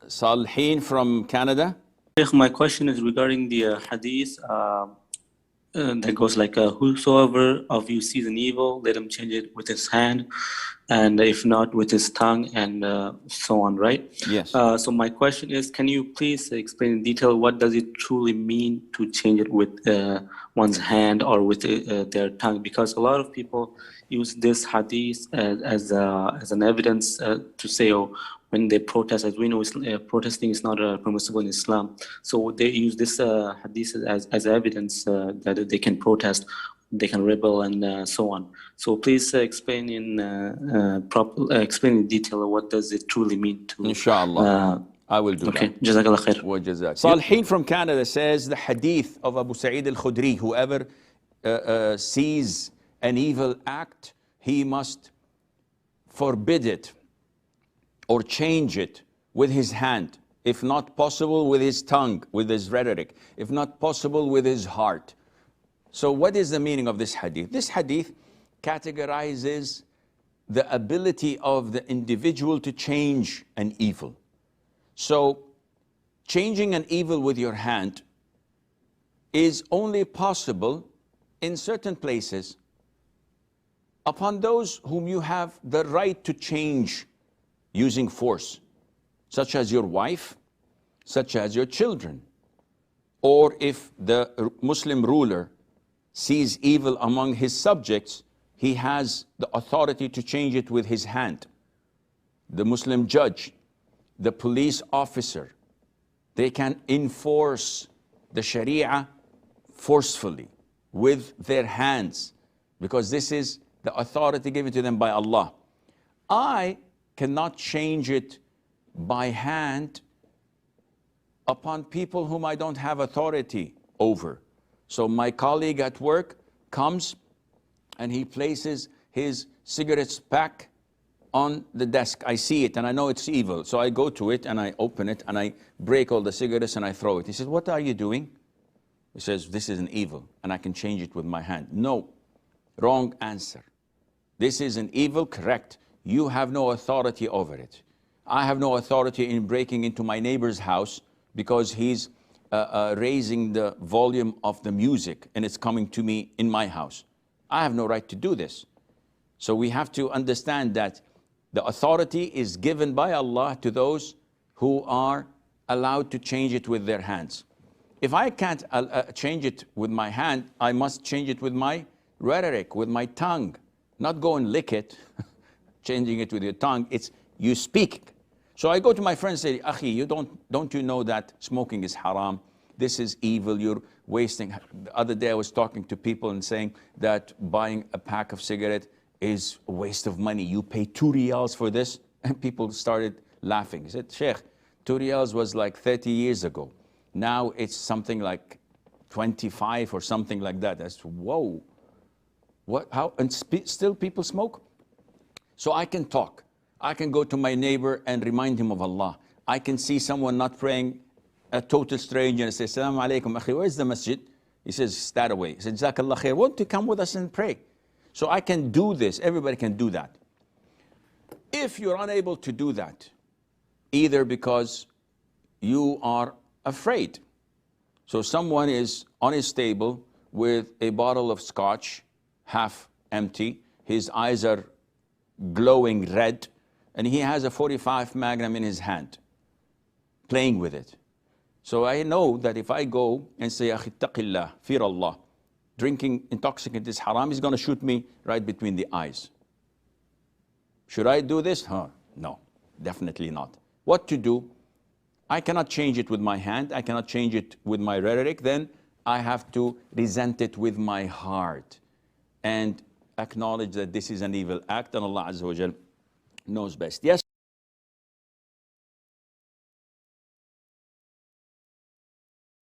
Salhin from Canada. Sheikh, my question is regarding the hadith that goes like, whosoever of you sees an evil, let him change it with his hand, and if not, with his tongue, and so on, right? Yes. So my question is, can you please explain in detail what does it truly mean to change it with one's hand or with their tongue? Because a lot of people use this hadith as an evidence to say, oh, when they protest, as we know, protesting is not permissible in Islam. So they use this hadith as evidence that they can protest, they can rebel, and so on. So please explain in detail what does it truly mean to. Inshallah, I will do okay. that. Jazakallah khair. Salhin from Canada says the hadith of Abu Sa'id al-Khudri, whoever sees an evil act, he must forbid it or change it with his hand, if not possible with his tongue, with his rhetoric, if not possible with his heart. So what is the meaning of this hadith? This hadith categorizes the ability of the individual to change an evil. So changing an evil with your hand is only possible in certain places upon those whom you have the right to change using force, such as your wife, such as your children. Or if the Muslim ruler sees evil among his subjects, he has the authority to change it with his hand. The Muslim judge, the police officer, they can enforce the Sharia forcefully with their hands, because this is the authority given to them by Allah. I cannot change it by hand upon people whom I don't have authority over. So my colleague at work comes and he places his cigarettes pack on the desk. I see it and I know it's evil. So I go to it and I open it and I break all the cigarettes and I throw it. He says, "What are you doing?" He says, "This is an evil and I can change it with my hand." No, wrong answer. This is an evil, correct. You have no authority over it. I have no authority in breaking into my neighbor's house because he's raising the volume of the music and it's coming to me in my house. I have no right to do this. So we have to understand that the authority is given by Allah to those who are allowed to change it with their hands. If I can't change it with my hand, I must change it with my rhetoric, with my tongue. Not go and lick it, changing it with your tongue, it's you speak. So I go to my friend and say, "Akhi, don't you know that smoking is haram? This is evil, you're wasting." The other day I was talking to people and saying that buying a pack of cigarette is a waste of money. You pay 2 riyals for this? And people started laughing. He said, "Sheikh, 2 riyals was like 30 years ago. Now it's something like 25 or something like that." I said, whoa. What, how, and still people smoke? So I can talk. I can go to my neighbor and remind him of Allah. I can see someone not praying, a total stranger, and say, "Assalamu alaikum, akhi, where's the masjid?" He says, "That away." He says, "Jazakallah khair, won't you come with us and pray?" So I can do this. Everybody can do that. If you're unable to do that, either because you are afraid. So someone is on his table with a bottle of scotch, half empty, his eyes are glowing red, and he has a 45 Magnum in his hand, playing with it. So I know that if I go and say, "Akhi, taqillah, fear Allah, drinking intoxicant is haram," he's going to shoot me right between the eyes. Should I do this? No, definitely not. What to do? I cannot change it with my hand. I cannot change it with my rhetoric. Then I have to resent it with my heart and acknowledge that this is an evil act, and Allah Azza wa Jal knows best. Yes.